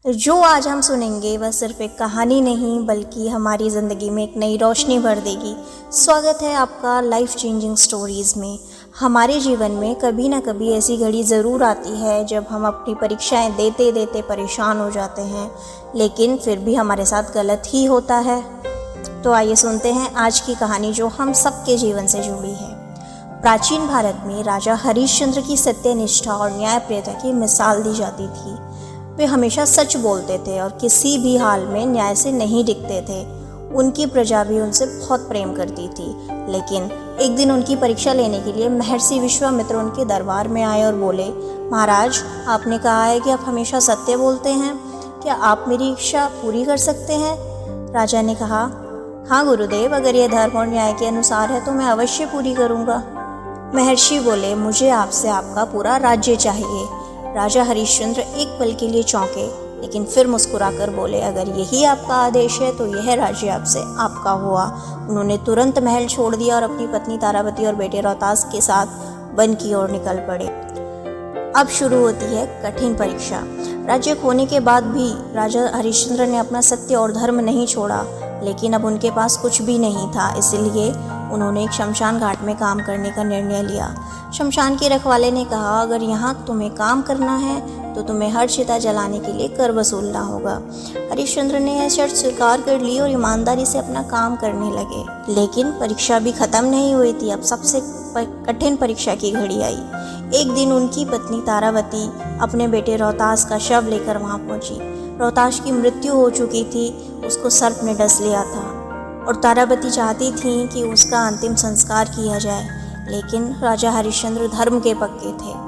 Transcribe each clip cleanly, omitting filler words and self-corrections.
जो आज हम सुनेंगे वह सिर्फ एक कहानी नहीं बल्कि हमारी ज़िंदगी में एक नई रोशनी भर देगी। स्वागत है आपका लाइफ चेंजिंग स्टोरीज़ में। हमारे जीवन में कभी ना कभी ऐसी घड़ी ज़रूर आती है जब हम अपनी परीक्षाएं देते देते परेशान हो जाते हैं, लेकिन फिर भी हमारे साथ गलत ही होता है। तो आइए सुनते हैं आज की कहानी जो हम सबके जीवन से जुड़ी है। प्राचीन भारत में राजा हरिश्चंद्र की सत्यनिष्ठा और न्यायप्रियता की मिसाल दी जाती थी। वे हमेशा सच बोलते थे और किसी भी हाल में न्याय से नहीं डिगते थे। उनकी प्रजा भी उनसे बहुत प्रेम करती थी। लेकिन एक दिन उनकी परीक्षा लेने के लिए महर्षि विश्वामित्र उनके दरबार में आए और बोले, महाराज, आपने कहा है कि आप हमेशा सत्य बोलते हैं, क्या आप मेरी इच्छा पूरी कर सकते हैं? राजा ने कहा, हाँ गुरुदेव, अगर यह धर्म और न्याय के अनुसार है तो मैं अवश्य पूरी करूँगा। महर्षि बोले, मुझे आपसे आपका पूरा राज्य चाहिए। राजा हरिश्चंद्र एक पल के लिए चौंके, लेकिन फिर मुस्कुराकर बोले, अगर यही आपका आदेश है तो यह राज्य आपसे आपका हुआ। उन्होंने तुरंत महल छोड़ दिया और अपनी पत्नी तारावती और बेटे रोहतास के साथ वन की ओर निकल पड़े। अब शुरू होती है कठिन परीक्षा। राज्य खोने के बाद भी राजा हरिश्चंद्र ने अपना सत्य और धर्म नहीं छोड़ा, लेकिन अब उनके पास कुछ भी नहीं था। इसलिए उन्होंने एक शमशान घाट में काम करने का निर्णय लिया। शमशान के रखवाले ने कहा, अगर यहाँ तुम्हें काम करना है तो तुम्हें हर चिता जलाने के लिए कर वसूलना होगा। हरिश्चंद्र ने यह शर्त स्वीकार कर ली और ईमानदारी से अपना काम करने लगे। लेकिन परीक्षा भी खत्म नहीं हुई थी। अब सबसे कठिन परीक्षा की घड़ी आई। एक दिन उनकी पत्नी तारावती अपने बेटे रोहतास का शव लेकर वहाँ पहुंची। रोहतास की मृत्यु हो चुकी थी, उसको सर्प ने डस लिया था और तारावती चाहती थी कि उसका अंतिम संस्कार किया जाए, लेकिन राजा हरिश्चंद्र धर्म के पक्के थे।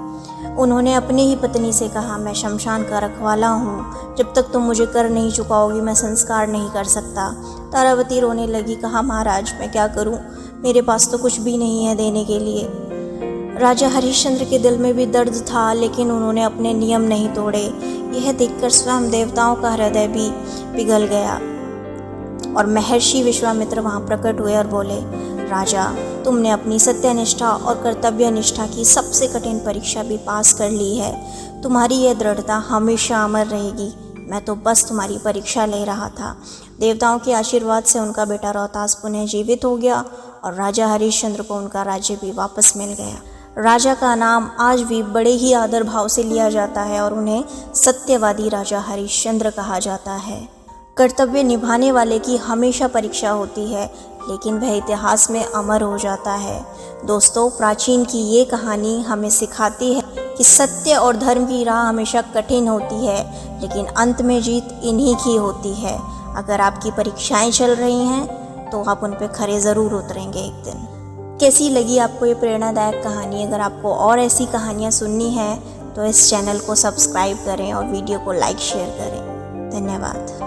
उन्होंने अपनी ही पत्नी से कहा, मैं शमशान का रखवाला हूँ, जब तक तुम मुझे कर नहीं चुकाओगी मैं संस्कार नहीं कर सकता। तारावती रोने लगी, कहा, महाराज, मैं क्या करूँ, मेरे पास तो कुछ भी नहीं है देने के लिए। राजा हरिश्चंद्र के दिल में भी दर्द था, लेकिन उन्होंने अपने नियम नहीं तोड़े। यह देखकर स्वयं देवताओं का हृदय भी पिघल गया और महर्षि विश्वामित्र वहाँ प्रकट हुए और बोले, राजा, तुमने अपनी सत्यनिष्ठा और कर्तव्य निष्ठा की सबसे कठिन परीक्षा भी पास कर ली है। तुम्हारी यह दृढ़ता हमेशा अमर रहेगी। मैं तो बस तुम्हारी परीक्षा ले रहा था। देवताओं के आशीर्वाद से उनका बेटा रोहतास पुनः जीवित हो गया और राजा हरिश्चंद्र को उनका राज्य भी वापस मिल गया। राजा का नाम आज भी बड़े ही आदर भाव से लिया जाता है और उन्हें सत्यवादी राजा हरिश्चंद्र कहा जाता है। कर्तव्य निभाने वाले की हमेशा परीक्षा होती है, लेकिन वह इतिहास में अमर हो जाता है। दोस्तों, प्राचीन की ये कहानी हमें सिखाती है कि सत्य और धर्म की राह हमेशा कठिन होती है, लेकिन अंत में जीत इन्हीं की होती है। अगर आपकी परीक्षाएं चल रही हैं तो आप उन पर खरे ज़रूर उतरेंगे एक दिन। कैसी लगी आपको ये प्रेरणादायक कहानी? अगर आपको और ऐसी कहानियाँ सुननी है तो इस चैनल को सब्सक्राइब करें और वीडियो को लाइक शेयर करें। धन्यवाद।